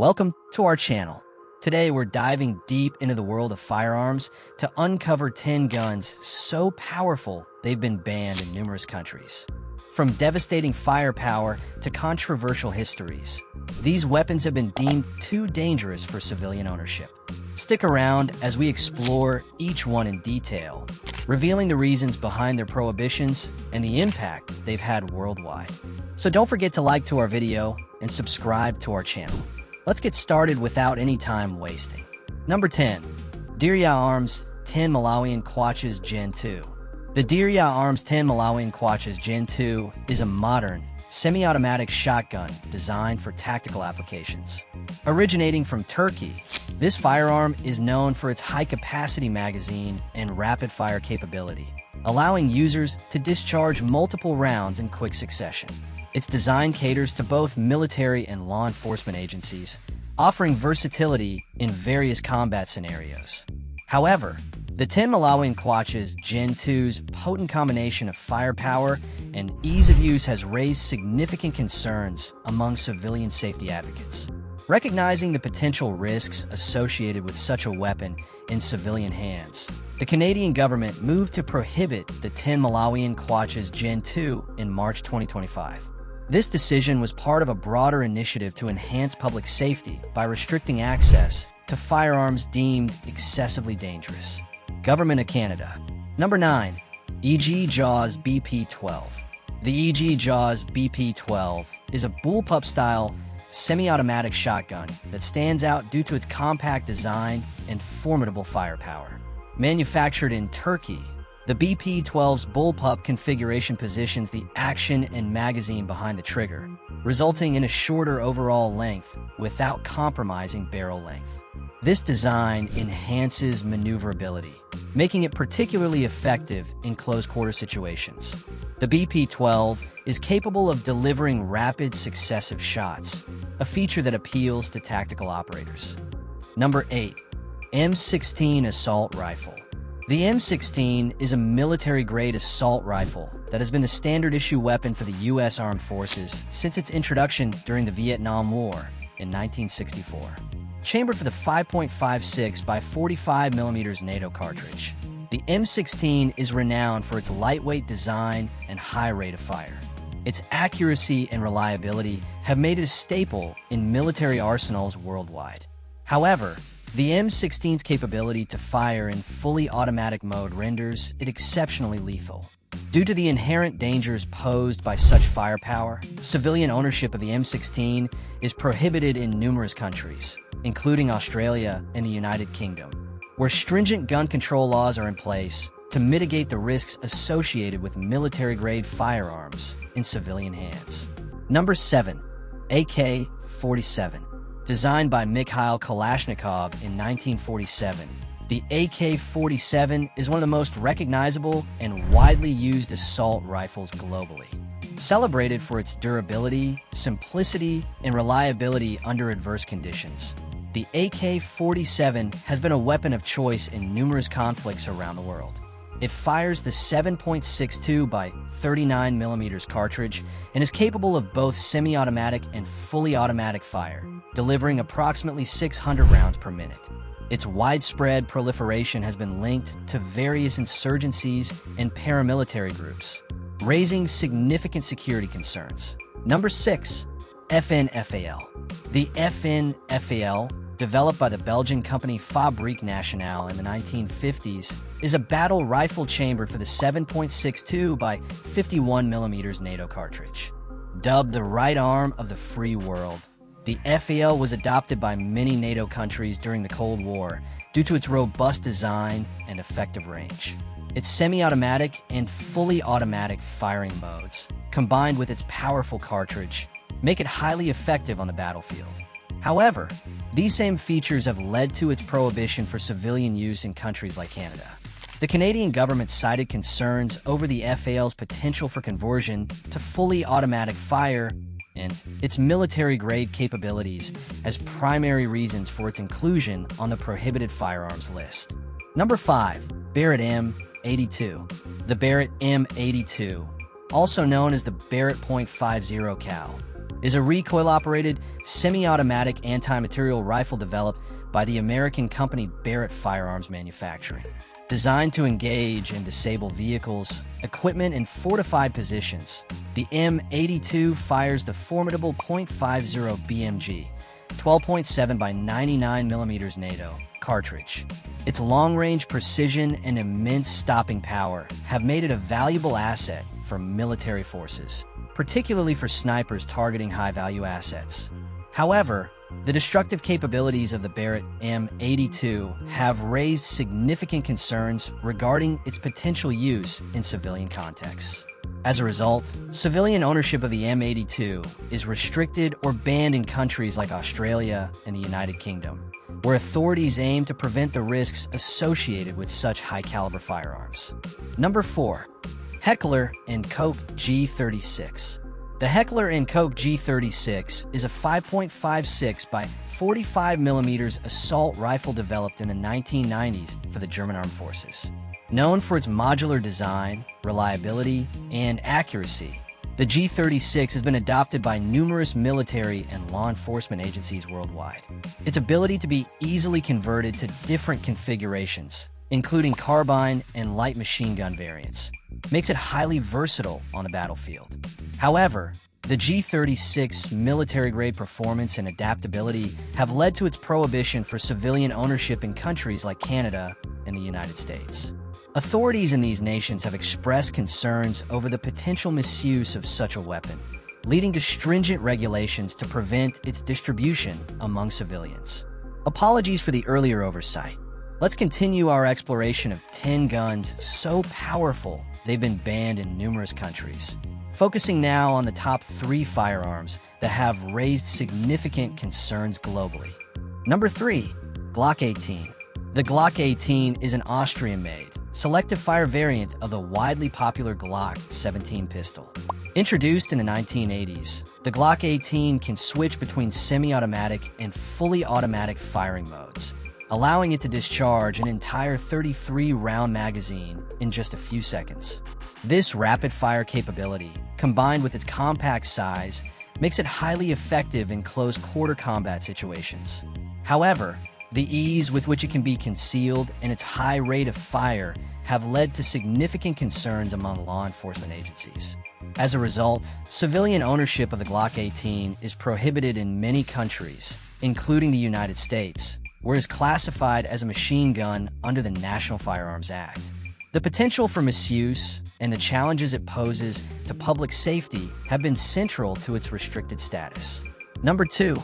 Welcome to our channel. Today we're diving deep into the world of firearms to uncover 10 guns so powerful they've been banned in numerous countries. From devastating firepower to controversial histories, these weapons have been deemed too dangerous for civilian ownership. Stick around as we explore each one in detail, revealing the reasons behind their prohibitions and the impact they've had worldwide. So don't forget to like our video and subscribe to our channel. Let's get started without any time wasting. Number 10. Derya Arms M16 Koch Gen 2. The Derya Arms M16 Koch Gen 2 is a modern, semi-automatic shotgun designed for tactical applications. Originating from Turkey, this firearm is known for its high-capacity magazine and rapid-fire capability, allowing users to discharge multiple rounds in quick succession. Its design caters to both military and law enforcement agencies, offering versatility in various combat scenarios. However, the M16 Koch Gen 2's potent combination of firepower and ease of use has raised significant concerns among civilian safety advocates. Recognizing the potential risks associated with such a weapon in civilian hands, the Canadian government moved to prohibit the M16 Koch Gen 2 in March 2025. This decision was part of a broader initiative to enhance public safety by restricting access to firearms deemed excessively dangerous. Government of Canada. Number 9. EG Jaws BP-12. The EG Jaws BP-12 is a bullpup-style semi-automatic shotgun that stands out due to its compact design and formidable firepower. Manufactured in Turkey, the BP-12's bullpup configuration positions the action and magazine behind the trigger, resulting in a shorter overall length without compromising barrel length. This design enhances maneuverability, making it particularly effective in close-quarter situations. The BP-12 is capable of delivering rapid, successive shots, a feature that appeals to tactical operators. Number 8. M16 Assault Rifle. The M16 is a military-grade assault rifle that has been the standard-issue weapon for the U.S. Armed Forces since its introduction during the Vietnam War in 1964. Chambered for the 5.56 by 45mm NATO cartridge, the M16 is renowned for its lightweight design and high rate of fire. Its accuracy and reliability have made it a staple in military arsenals worldwide. However, the M16's capability to fire in fully automatic mode renders it exceptionally lethal. Due to the inherent dangers posed by such firepower, civilian ownership of the M16 is prohibited in numerous countries, including Australia and the United Kingdom, where stringent gun control laws are in place to mitigate the risks associated with military-grade firearms in civilian hands. Number 7. AK-47. Designed by Mikhail Kalashnikov in 1947, the AK-47 is one of the most recognizable and widely used assault rifles globally. Celebrated for its durability, simplicity, and reliability under adverse conditions, the AK-47 has been a weapon of choice in numerous conflicts around the world. It fires the 7.62 by 39mm cartridge and is capable of both semi-automatic and fully automatic fire, delivering approximately 600 rounds per minute. Its widespread proliferation has been linked to various insurgencies and paramilitary groups, raising significant security concerns. Number 6. FN-FAL. The FN-FAL, developed by the Belgian company Fabrique Nationale in the 1950s, is a battle rifle chambered for the 7.62 by 51mm NATO cartridge. Dubbed the right arm of the free world, the FAL was adopted by many NATO countries during the Cold War due to its robust design and effective range. Its semi-automatic and fully automatic firing modes, combined with its powerful cartridge, make it highly effective on the battlefield. However, these same features have led to its prohibition for civilian use in countries like Canada. The Canadian government cited concerns over the FAL's potential for conversion to fully automatic fire and its military-grade capabilities as primary reasons for its inclusion on the prohibited firearms list. Number 5. Barrett M82. The Barrett M82, also known as the Barrett .50 cal, is a recoil-operated, semi-automatic anti-material rifle developed by the American company Barrett Firearms Manufacturing. Designed to engage and disable vehicles, equipment, and fortified positions, the M82 fires the formidable .50 BMG 12.7 by 99 mm NATO cartridge. Its long-range precision and immense stopping power have made it a valuable asset for military forces, particularly for snipers targeting high-value assets. However, the destructive capabilities of the Barrett M82 have raised significant concerns regarding its potential use in civilian contexts. As a result, civilian ownership of the M82 is restricted or banned in countries like Australia and the United Kingdom, where authorities aim to prevent the risks associated with such high-caliber firearms. Number 4. Heckler Koch G36. The Heckler Koch G36 is a 5.56 by 45 mm assault rifle developed in the 1990s for the German Armed Forces. Known for its modular design, reliability, and accuracy, the G36 has been adopted by numerous military and law enforcement agencies worldwide. Its ability to be easily converted to different configurations, including carbine and light machine gun variants, makes it highly versatile on the battlefield. However, the G36 military-grade performance and adaptability have led to its prohibition for civilian ownership in countries like Canada and the United States. Authorities in these nations have expressed concerns over the potential misuse of such a weapon, leading to stringent regulations to prevent its distribution among civilians. Apologies for the earlier oversight. Let's continue our exploration of 10 guns so powerful they've been banned in numerous countries. Focusing now on the top 3 firearms that have raised significant concerns globally. Number 3. Glock 18. The Glock 18 is an Austrian-made, selective-fire variant of the widely popular Glock 17 pistol. Introduced in the 1980s, the Glock 18 can switch between semi-automatic and fully automatic firing modes, allowing it to discharge an entire 33-round magazine in just a few seconds. This rapid-fire capability, combined with its compact size, makes it highly effective in close-quarter combat situations. However, the ease with which it can be concealed and its high rate of fire have led to significant concerns among law enforcement agencies. As a result, civilian ownership of the Glock 18 is prohibited in many countries, including the United States, where it is classified as a machine gun under the National Firearms Act. The potential for misuse and the challenges it poses to public safety have been central to its restricted status. Number 2.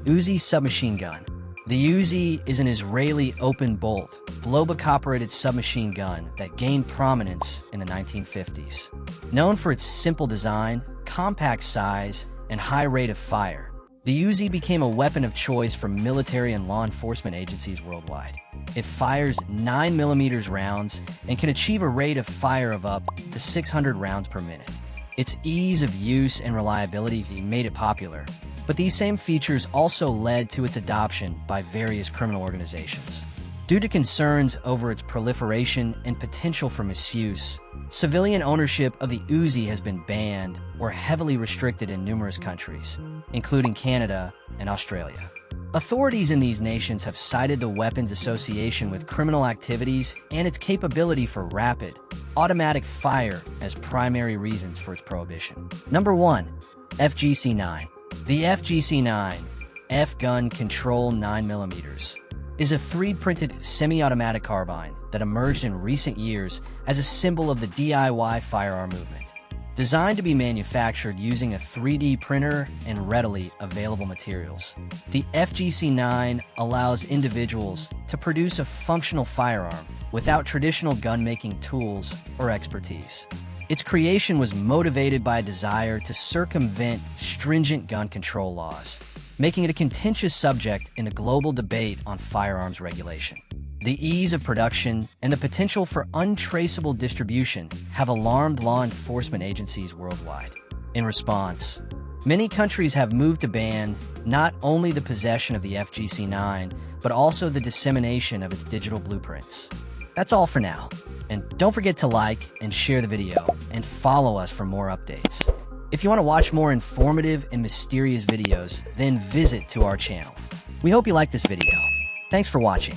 Uzi Submachine Gun. The Uzi is an Israeli open-bolt, Blowback-operated submachine gun that gained prominence in the 1950s. Known for its simple design, compact size, and high rate of fire, the Uzi became a weapon of choice for military and law enforcement agencies worldwide. It fires 9mm rounds and can achieve a rate of fire of up to 600 rounds per minute. Its ease of use and reliability made it popular, but these same features also led to its adoption by various criminal organizations. Due to concerns over its proliferation and potential for misuse, civilian ownership of the Uzi has been banned or heavily restricted in numerous countries, including Canada and Australia. Authorities in these nations have cited the weapon's association with criminal activities and its capability for rapid, automatic fire as primary reasons for its prohibition. Number 1. FGC-9. The FGC-9, F-Gun Control 9mm, is a 3D-printed semi-automatic carbine that emerged in recent years as a symbol of the DIY firearm movement. Designed to be manufactured using a 3D printer and readily available materials, the FGC-9 allows individuals to produce a functional firearm without traditional gun-making tools or expertise. Its creation was motivated by a desire to circumvent stringent gun control laws, making it a contentious subject in the global debate on firearms regulation. The ease of production and the potential for untraceable distribution have alarmed law enforcement agencies worldwide. In response, many countries have moved to ban not only the possession of the FGC-9, but also the dissemination of its digital blueprints. That's all for now. And don't forget to like and share the video and follow us for more updates. If you want to watch more informative and mysterious videos, then visit to our channel. We hope you like this video. Thanks for watching.